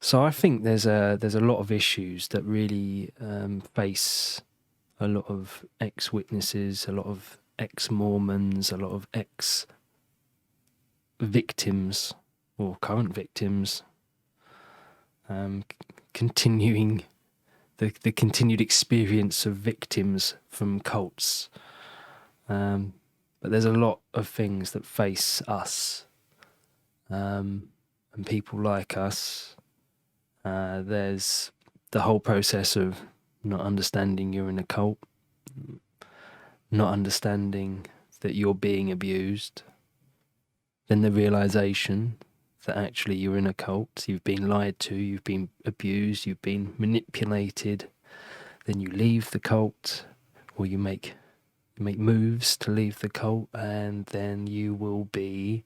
So I think there's a lot of issues that really face a lot of ex-witnesses, a lot of ex-Mormons, a lot of ex-victims or current victims, continuing the continued experience of victims from cults. But there's a lot of things that face us and people like us. There's the whole process of not understanding you're in a cult, not understanding that you're being abused, then the realization that actually you're in a cult, you've been lied to, you've been abused, you've been manipulated, then you leave the cult, or you make moves to leave the cult, and then you will be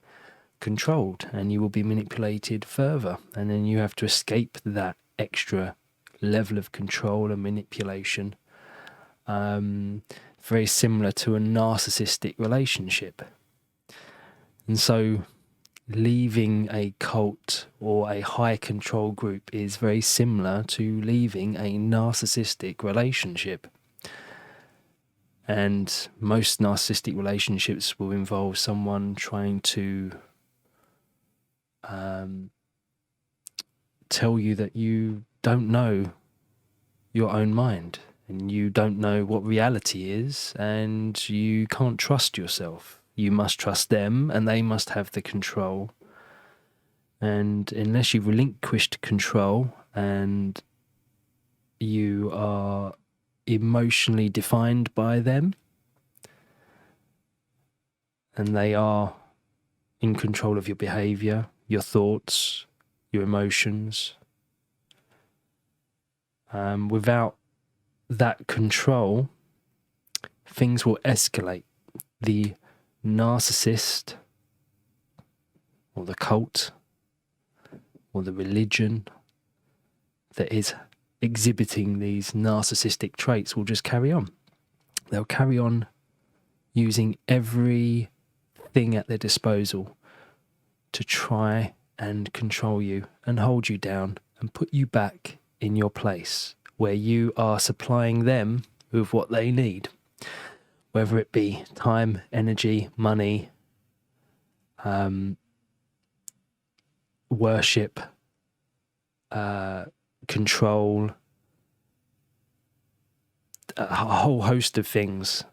controlled and you will be manipulated further, and then you have to escape that extra level of control and manipulation. Very similar to a narcissistic relationship. And so leaving a cult or a high control group is very similar to leaving a narcissistic relationship. And most narcissistic relationships will involve someone trying to tell you that you don't know your own mind and you don't know what reality is, and you can't trust yourself. You must trust them and they must have the control. And unless you've relinquished control and you are emotionally defined by them and they are in control of your behavior, your thoughts, your emotions, without that control, things will escalate. The narcissist or the cult or the religion that is exhibiting these narcissistic traits will just carry on. They'll carry on using everything at their disposal to try and control you and hold you down and put you back in your place where you are supplying them with what they need, whether it be time, energy, money, worship, control, a whole host of things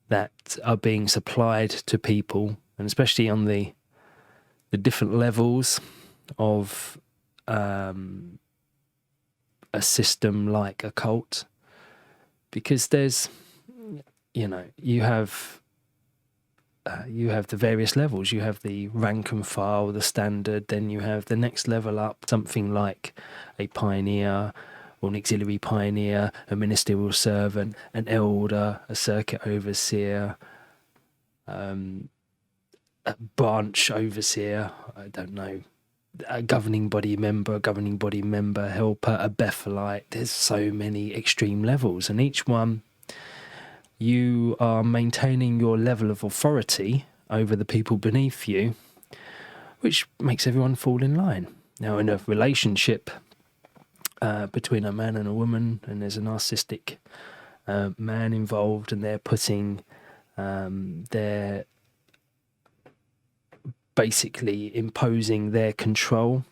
that are being supplied to people, and especially on the different levels of a system like a cult, because there's, you have the various levels. You have the rank and file, the standard, then you have the next level up, something like a pioneer or an auxiliary pioneer, a ministerial servant, an elder, a circuit overseer, a branch overseer, I don't know, a governing body member, helper, a Bethelite. There's so many extreme levels, and each one you are maintaining your level of authority over the people beneath you, which makes everyone fall in line. Now, in a relationship between a man and a woman, and there's a narcissistic man involved, and they're putting their basically imposing their control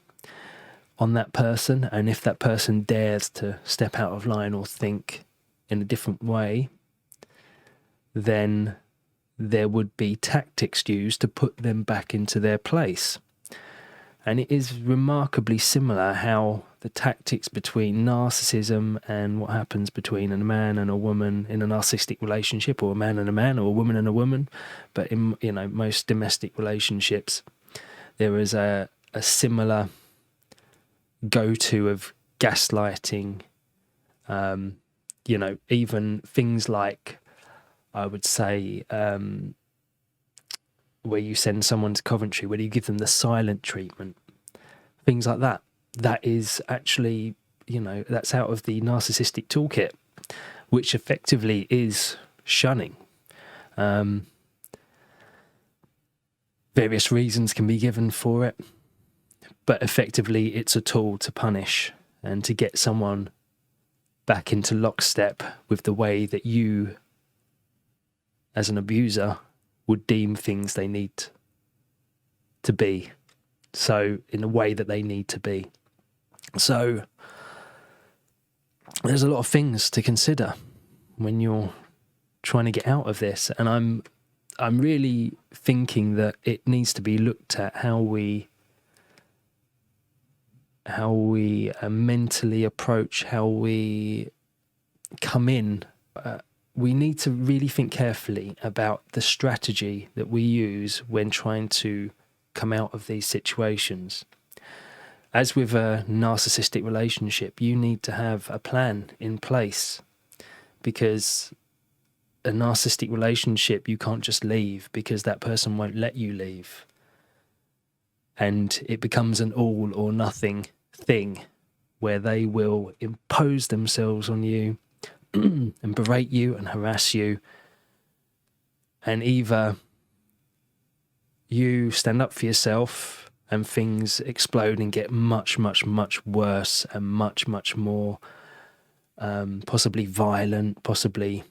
on that person, and if that person dares to step out of line or think in a different way, then there would be tactics used to put them back into their place. And it is remarkably similar how the tactics between narcissism and what happens between a man and a woman in a narcissistic relationship, or a man and a man, or a woman and a woman. But in most domestic relationships, there is a similar go-to of gaslighting. Even things like, I would say, where you send someone to Coventry, where you give them the silent treatment, things like that. That is actually, that's out of the narcissistic toolkit, which effectively is shunning. Various reasons can be given for it, but effectively it's a tool to punish and to get someone back into lockstep with the way that you, as an abuser, would deem things they need to be. So in a way that they need to be. So there's a lot of things to consider when you're trying to get out of this. And I'm really thinking that it needs to be looked at how we mentally approach, how we come in. We need to really think carefully about the strategy that we use when trying to come out of these situations. As with a narcissistic relationship, you need to have a plan in place, because a narcissistic relationship, you can't just leave because that person won't let you leave. And it becomes an all or nothing thing where they will impose themselves on you and berate you and harass you. And either you stand up for yourself and things explode and get much, much, much worse and much, much more possibly violent, possibly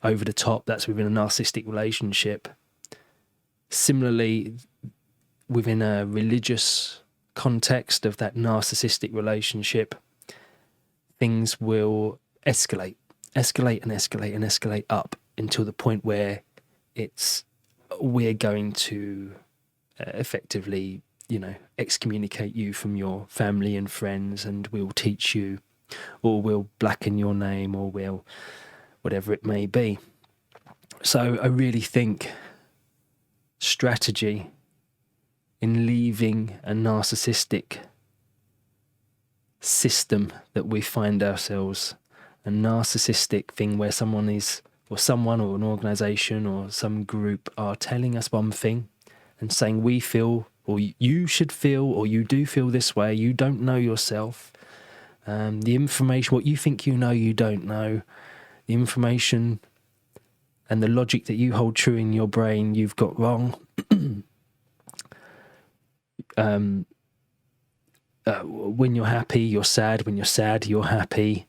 over the top. That's within a narcissistic relationship. Similarly, within a religious context of that narcissistic relationship, things will escalate up until the point where we're going to effectively, excommunicate you from your family and friends, and we'll teach you, or we'll blacken your name, or we'll whatever it may be. So I really think strategy in leaving a narcissistic system that we find ourselves, a narcissistic thing where someone or an organisation or some group are telling us one thing and saying we feel, or you should feel, or you do feel this way, you don't know yourself. The information, what you think you know, you don't know. The information and the logic that you hold true in your brain, you've got wrong. When you're happy, you're sad. When you're sad, you're happy.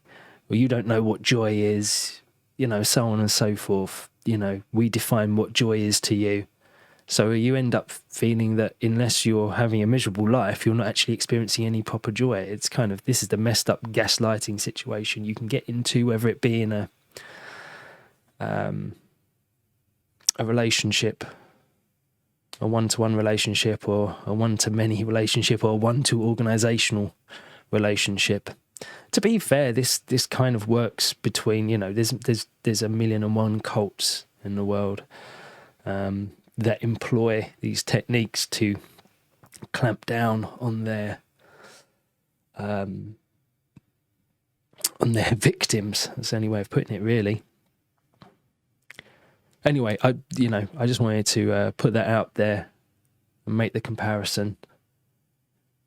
Or you don't know what joy is, so on and so forth. We define what joy is to you. So you end up feeling that unless you're having a miserable life, you're not actually experiencing any proper joy. It's this is the messed up gaslighting situation you can get into, whether it be in a relationship, a one-to-one relationship, or a one-to-many relationship, or a one-to-organizational relationship. To be fair, this kind of works between, there's 1,000,001 cults in the world that employ these techniques to clamp down on their victims. That's the only way of putting it, really. Anyway, I just wanted to put that out there and make the comparison,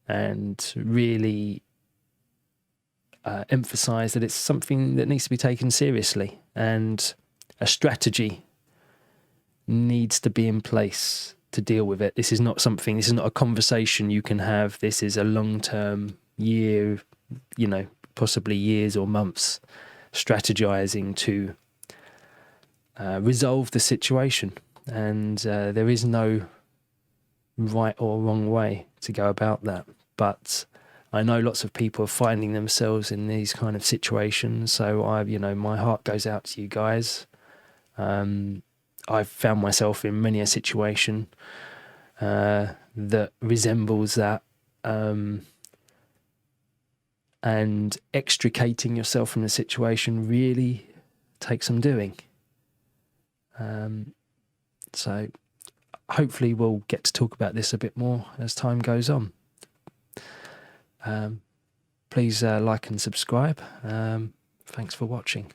and really emphasize that it's something that needs to be taken seriously, and a strategy needs to be in place to deal with it. This is not a conversation you can have. This is a long-term, possibly years or months strategizing to resolve the situation. And there is no right or wrong way to go about that. But I know lots of people are finding themselves in these kind of situations. So my heart goes out to you guys. I've found myself in many a situation that resembles that, and extricating yourself from the situation really takes some doing. So hopefully we'll get to talk about this a bit more as time goes on. Please like and subscribe. Thanks for watching.